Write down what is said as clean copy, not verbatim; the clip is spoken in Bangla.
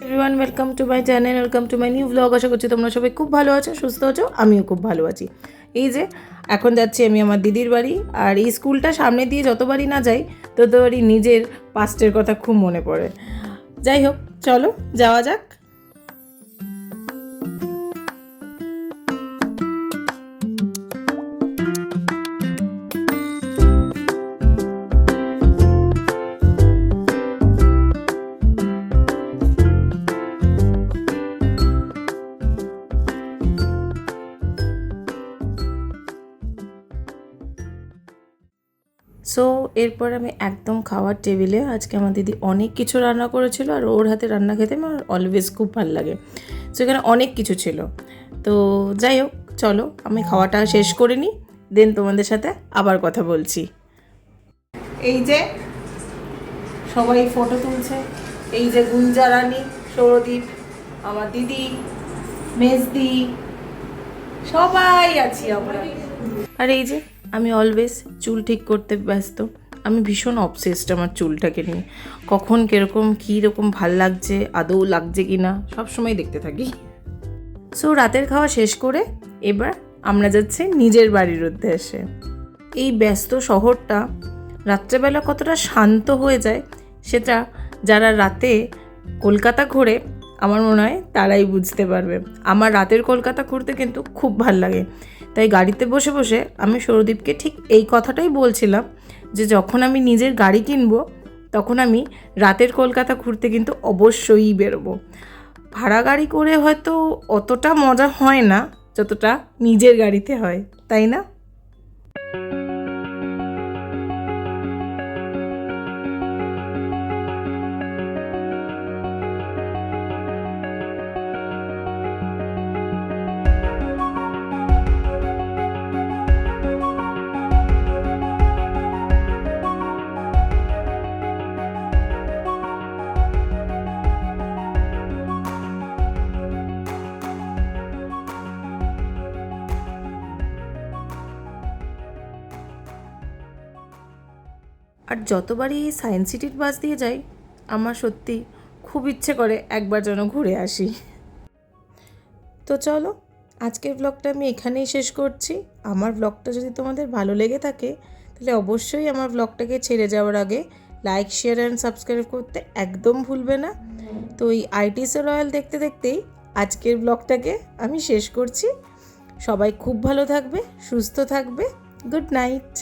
Everyone, welcome to my channel, welcome to my new blog. আশা করছি তোমরা সবাই খুব ভালো আছো, সুস্থ আছো, আমিও খুব ভালো আছি। এই যে এখন যাচ্ছি আমি আমার দিদির বাড়ি, আর এই স্কুলটা সামনে দিয়ে যতবারই না যাই ততবারই নিজের পাস্টের কথা খুব মনে পড়ে। যাই হোক, চলো যাওয়া যাক। সো এরপর আমি একদম খাওয়ার টেবিলে, আজকে আমার দিদি অনেক কিছু রান্না করেছিল, আর ওর হাতে রান্না খেতে আমার অলওয়েজ খুব ভালো লাগে। সো এখানে অনেক কিছু ছিল। তো যাই হোক, চলো আমি খাওয়াটা শেষ করে নিই, দেন তোমাদের সাথে আবার কথা বলছি। এই যে সবাই ফটো তুলছে, এই যে গুঞ্জা রানী, সৌরদীপ, আমার দিদি, মেজদি, সবাই আছি আমরা। আর এই যে আমি অলওয়েজ চুল ঠিক করতে ব্যস্ত। আমি ভীষণ অবসেসড আমার চুলটাকে নিয়ে, কখন কীরকম কীরকম ভাল লাগছে, আদৌ লাগছে কি না সবসময় দেখতে থাকি। সো রাতের খাওয়া শেষ করে এবার আমরা যাচ্ছি নিজের বাড়ির উদ্দেশ্যে। এই ব্যস্ত শহরটা রাত্রেবেলা কতটা শান্ত হয়ে যায় সেটা যারা রাতে কলকাতা ঘোরে আমার মনে হয় তারাই বুঝতে পারবে। আমার রাতের কলকাতা ঘুরতে কিন্তু খুব ভাল লাগে। তাই গাড়িতে বসে বসে আমি সৌরদীপকে ঠিক এই কথাটাই বলছিলাম যে যখন আমি নিজের গাড়ি কিনবো তখন আমি রাতের কলকাতা ঘুরতে কিন্তু অবশ্যই বেরোবো। ভাড়া গাড়ি করে হয়তো অতটা মজা হয় না যতটা নিজের গাড়িতে হয়, তাই না? আর যতবারই সায়েন্স সিটির বাস দিয়ে যাই আমার সত্যি খুব ইচ্ছে করে একবার যেন ঘুরে আসি। তো চলো, আজকের ব্লগটা আমি এখানেই শেষ করছি। আমার ব্লগটা যদি তোমাদের ভালো লেগে থাকে তাহলে অবশ্যই আমার ব্লগটাকে ছেড়ে যাওয়ার আগে লাইক, শেয়ার অ্যান্ড সাবস্ক্রাইব করতে একদম ভুলবে না। তো এই আইটিসি রয়্যাল দেখতে দেখতেই আজকের ব্লগটাকে আমি শেষ করছি। সবাই খুব ভালো থাকবে, সুস্থ থাকবে। Good night.